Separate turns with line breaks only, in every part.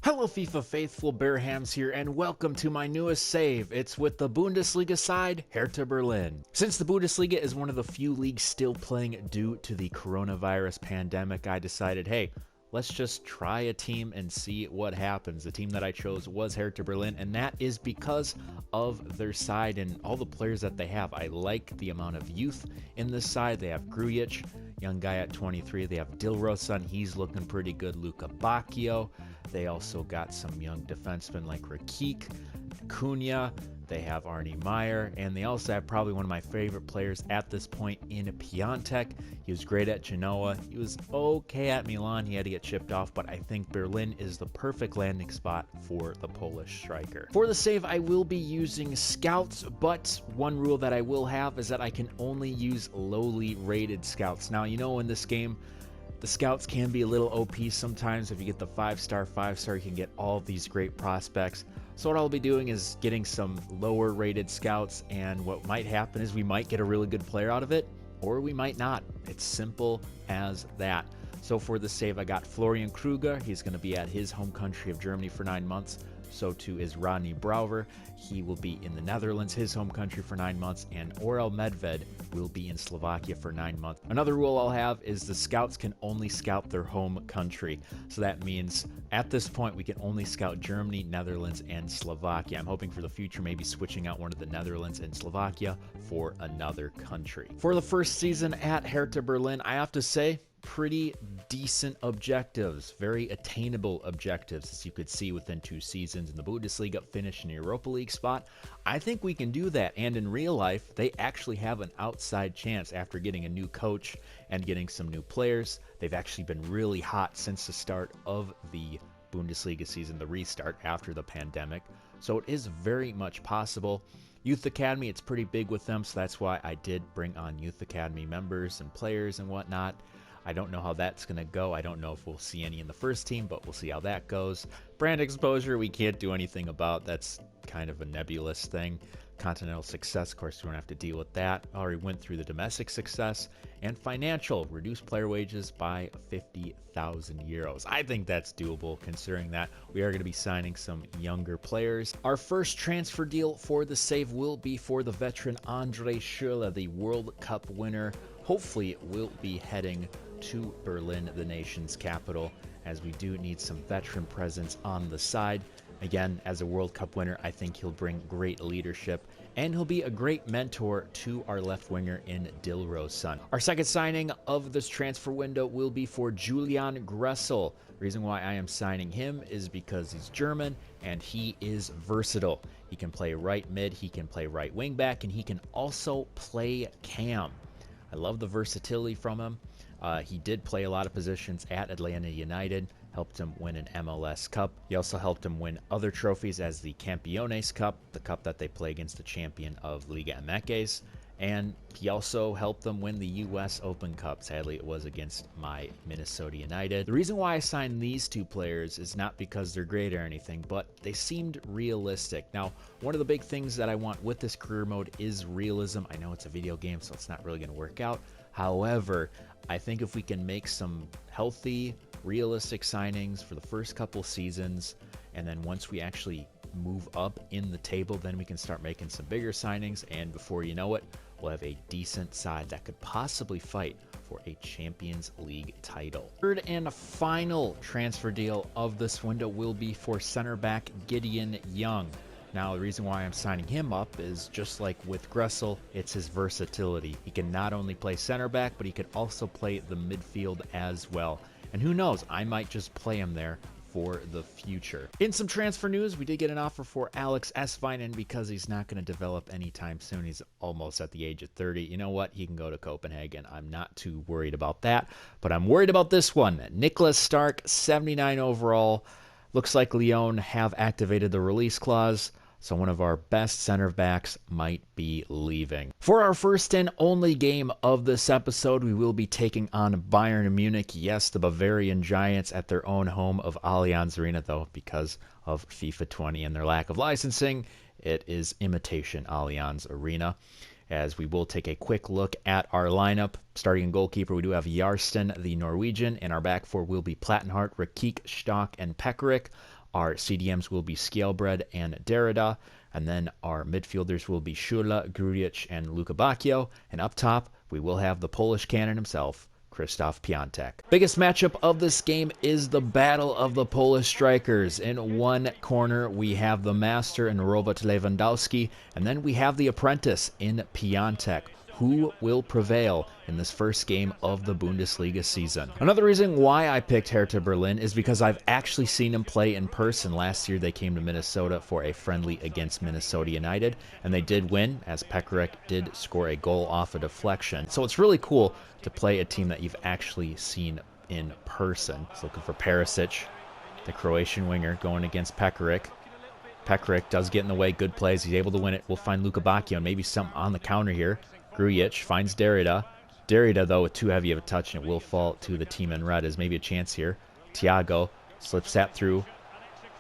Hello FIFA faithful, Bearhamms here, and welcome to my newest save. It's with the Bundesliga side, Hertha Berlin. Since the Bundesliga is one of the few leagues still playing due to the coronavirus pandemic, I decided, hey, let's just try a team and see what happens. The team that I chose was Hertha Berlin, and that is because of their side and all the players that they have. I like the amount of youth in this side. They have Grujic, young guy at 23. They have Dilrosun, he's looking pretty good. Luka Bacchio. They also got some young defensemen like Rakik, Cunha. They have Arnie Meyer, and they also have probably one of my favorite players at this point in Piontek. He was great at Genoa. He was okay at Milan. He had to get chipped off, but I think Berlin is the perfect landing spot for the Polish striker. For the save, I will be using scouts, but one rule that I will have is that I can only use lowly rated scouts. Now, you know, in this game, the scouts can be a little OP sometimes. If you get the 5-star, you can get all of these great prospects. So what I'll be doing is getting some lower rated scouts, and what might happen is we might get a really good player out of it, or we might not. It's simple as that. So for the save, I got Florian Kruger. He's going to be at his home country of Germany for 9 months. So too is Rodney Brouwer. He will be in the Netherlands, his home country, for 9 months, and Orel Medved will be in Slovakia for 9 months. Another rule I'll have is the scouts can only scout their home country. So that means at this point we can only scout Germany, Netherlands, and Slovakia. I'm hoping for the future maybe switching out one of the Netherlands and Slovakia for another country. For the first season at Hertha Berlin, I have to say, pretty decent objectives, very attainable objectives, as you could see within 2 seasons in the Bundesliga, finish in a Europa League spot. I think we can do that, and in real life, they actually have an outside chance after getting a new coach and getting some new players. They've actually been really hot since the start of the Bundesliga season, the restart after the pandemic, so it is very much possible. Youth Academy, it's pretty big with them, so that's why I did bring on Youth Academy members and players and whatnot. I don't know how that's going to go. I don't know if we'll see any in the first team, but we'll see how that goes. Brand exposure, we can't do anything about. That's kind of a nebulous thing. Continental success, of course, we don't have to deal with that. Already went through the domestic success. And financial, reduce player wages by 50,000 euros. I think that's doable, considering that we are going to be signing some younger players. Our first transfer deal for the save will be for the veteran Andre Schürrle, the World Cup winner. Hopefully, it will be heading to Berlin, the nation's capital, as we do need some veteran presence on the side. Again, as a World Cup winner, I think he'll bring great leadership, and he'll be a great mentor to our left winger in Dilrosun. Our second signing of this transfer window will be for Julian Gressel. The reason why I am signing him is because he's German and he is versatile. He can play right mid, he can play right wing back, and he can also play cam. I love the versatility from him. He did play a lot of positions at Atlanta United, helped him win an MLS Cup. He also helped him win other trophies as the Campeones Cup, the cup that they play against the champion of Liga MX. And he also helped them win the US Open Cup. Sadly, it was against my Minnesota United. The reason why I signed these two players is not because they're great or anything, but they seemed realistic. Now, one of the big things that I want with this career mode is realism. I know it's a video game, so it's not really going to work out. However, I think if we can make some healthy, realistic signings for the first couple seasons, and then once we actually move up in the table, then we can start making some bigger signings, and before you know it, we'll have a decent side that could possibly fight for a Champions League title. Third and final transfer deal of this window will be for center back Gideon Young. Now, the reason why I'm signing him up is just like with Gressel, it's his versatility. He can not only play center back, but he could also play the midfield as well. And who knows, I might just play him there for the future. In some transfer news, we did get an offer for Alex Esvine, and because he's not going to develop anytime soon, he's almost at the age of 30. You know what? He can go to Copenhagen. I'm not too worried about that, but I'm worried about this one. Nicholas Stark, 79 overall. Looks like Lyon have activated the release clause, so one of our best center backs might be leaving. For our first and only game of this episode, we will be taking on Bayern Munich. Yes, the Bavarian Giants at their own home of Allianz Arena, though because of FIFA 20 and their lack of licensing, it is imitation Allianz Arena. As we will take a quick look at our lineup. Starting in goalkeeper, we do have Jarsten, the Norwegian, and our back four will be Plattenhart, Rakik, Stock, and Pekarik. Our CDMs will be Scalebred and Derrida. And then our midfielders will be Schürrle, Grujic, and Luka Bacchio. And up top, we will have the Polish cannon himself, Krzysztof Piątek. Biggest matchup of this game is the battle of the Polish strikers. In one corner, we have the master in Robert Lewandowski, and then we have the apprentice in Piątek. Who will prevail in this first game of the Bundesliga season? Another reason why I picked Hertha Berlin is because I've actually seen him play in person. Last year they came to Minnesota for a friendly against Minnesota United, and they did win, as Pekarik did score a goal off a deflection. So it's really cool to play a team that you've actually seen in person. So looking for Perisic, the Croatian winger, going against Pekarik. Pekarik does get in the way, good plays, he's able to win it. We'll find Luka Bacchio, and maybe something on the counter here. Grujic finds Derrida. Derrida, though, with too heavy of a touch, and it will fall to the team in red. Is maybe a chance here. Thiago slips that through.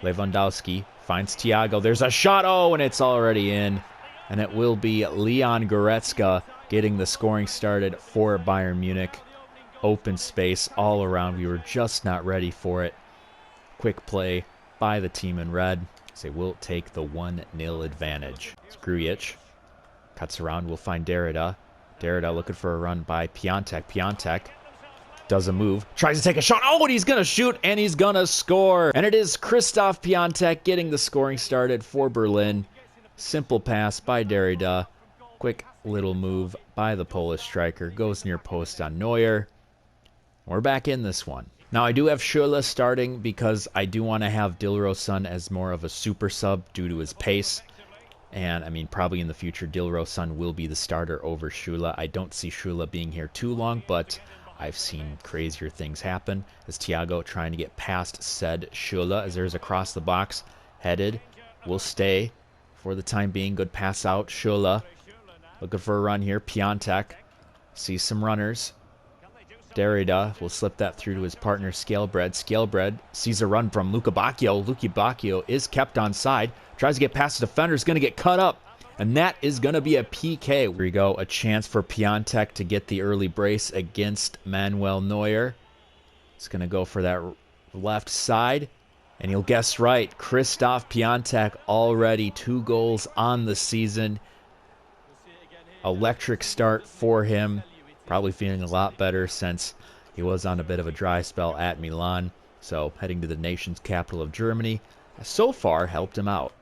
Lewandowski finds Thiago. There's a shot. Oh, and it's already in. And it will be Leon Goretzka getting the scoring started for Bayern Munich. Open space all around. We were just not ready for it. Quick play by the team in red. So they will take the 1-0 advantage. It's Grujic. Cuts around, we'll find Derrida. Derrida looking for a run by Piątek. Piątek does a move, tries to take a shot. Oh, and he's going to shoot, and he's going to score. And it is Krzysztof Piątek getting the scoring started for Berlin. Simple pass by Derrida. Quick little move by the Polish striker. Goes near post on Neuer. We're back in this one. Now, I do have Schürrle starting because I do want to have Dilrosun as more of a super sub due to his pace. And, I mean, probably in the future, Dilrosun will be the starter over Schürrle. I don't see Schürrle being here too long, but I've seen crazier things happen. As Thiago trying to get past said Schürrle, as there's across the box, headed, will stay for the time being. Good pass out, Schürrle looking for a run here. Piątek sees some runners. Derrida will slip that through to his partner, Scalebred. Scalebred sees a run from Luka Bacchio. Luka Bacchio is kept on side. Tries to get past the defender. Is going to get cut up. And that is going to be a PK. Here we go. A chance for Piątek to get the early brace against Manuel Neuer. It's going to go for that left side. And you'll guess right. Krzysztof Piątek already 2 goals on the season. Electric start for him. Probably feeling a lot better since he was on a bit of a dry spell at Milan. So heading to the nation's capital of Germany has so far helped him out.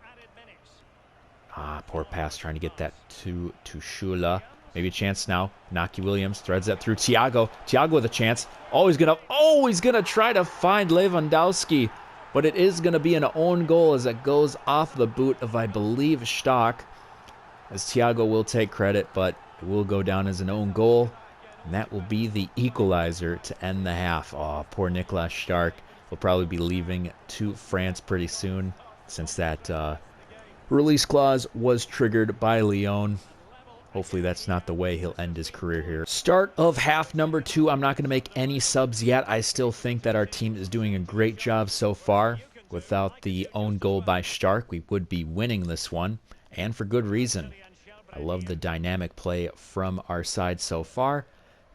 Poor pass trying to get that to Schürrle. Maybe a chance now. Naki Williams threads that through Thiago. Thiago with a chance. He's gonna try to find Lewandowski. But it is gonna be an own goal as it goes off the boot of, I believe, Stock. As Thiago will take credit, but it will go down as an own goal. And that will be the equalizer to end the half. Poor Niklas Stark will probably be leaving to France pretty soon, since that release clause was triggered by Lyon. Hopefully that's not the way he'll end his career here. Start of half number 2. I'm not going to make any subs yet. I still think that our team is doing a great job so far. Without the own goal by Stark, we would be winning this one, and for good reason. I love the dynamic play from our side so far,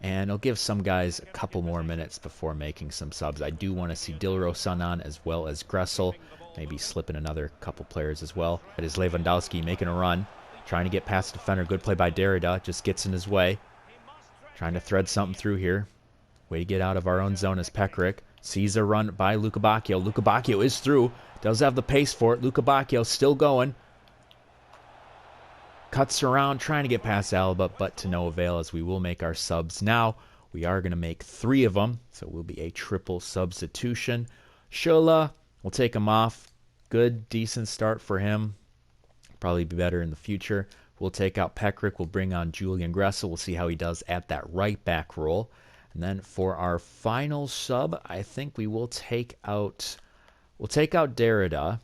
and I'll give some guys a couple more minutes before making some subs. I do want to see Dilrosun on as well as Gressel, maybe slip in another couple players as well. It is Lewandowski making a run, trying to get past the defender. Good play by Derrida, just gets in his way. Trying to thread something through here. Way to get out of our own zone as Pekarik sees a run by Luka Bacchio. Luka Bacchio is through, does have the pace for it. Luka Bacchio still going. Cuts around, trying to get past Alba, but to no avail, as we will make our subs now. We are going to make 3 of them, so it will be a triple substitution. Schürrle, we'll take him off. Good, decent start for him. Probably be better in the future. We'll take out Pekarik. We'll bring on Julian Gressel. We'll see how he does at that right back role. And then for our final sub, I think we will take out Derrida.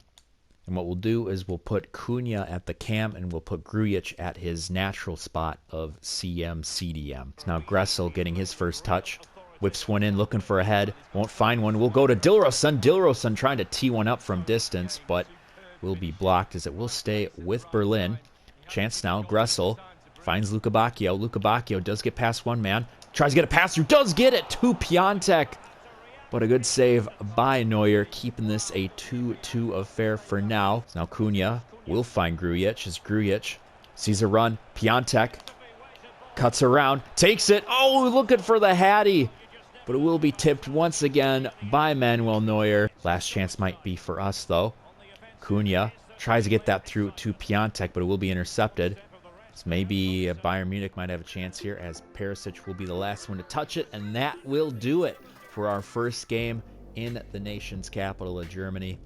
And what we'll do is we'll put Cunha at the cam, and we'll put Grujic at his natural spot of CM-CDM. So now Gressel getting his first touch. Whips one in, looking for a head. Won't find one. We'll go to Dilrosun. Dilrosun trying to tee one up from distance, but will be blocked as it will stay with Berlin. Chance now. Gressel finds Luka Bacchio. Luka Bacchio does get past one man. Tries to get a pass through. Does get it to Piątek. But a good save by Neuer, keeping this a 2-2 affair for now. So now Cunha will find Grujic as Grujic sees a run. Piontek cuts around, takes it. Oh, looking for the Hattie. But it will be tipped once again by Manuel Neuer. Last chance might be for us, though. Cunha tries to get that through to Piontek, but it will be intercepted. So maybe Bayern Munich might have a chance here, as Perisic will be the last one to touch it, and that will do it for our first game in the nation's capital of Germany.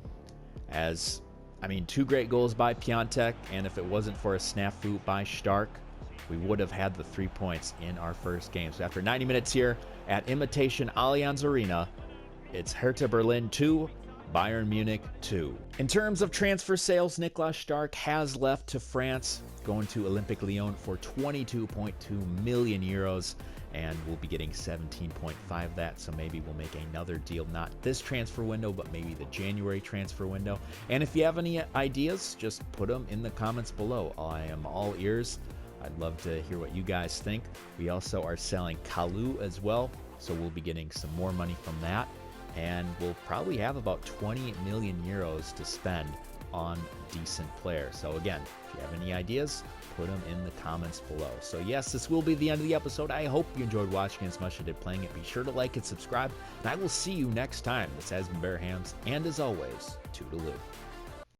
As, I mean, 2 great goals by Piontek, and if it wasn't for a snafu by Stark, we would have had the 3 points in our first game. So after 90 minutes here at Imitation Allianz Arena, it's Hertha Berlin 2, Bayern Munich 2. In terms of transfer sales, Niklas Stark has left to France, going to Olympique Lyon for 22.2 million euros, and we'll be getting 17.5 of that, so maybe we'll make another deal, not this transfer window, but maybe the January transfer window. And if you have any ideas, just put them in the comments below. I am all ears. I'd love to hear what you guys think. We also are selling Kalu as well, so we'll be getting some more money from that, and we'll probably have about 20 million euros to spend on decent players. So again, if you have any ideas, put them in the comments below. So yes, this will be the end of the episode. I hope you enjoyed watching as much as I did playing it. Be sure to like and subscribe, and I will see you next time. This has been Bearhamms, and as always, toodaloo.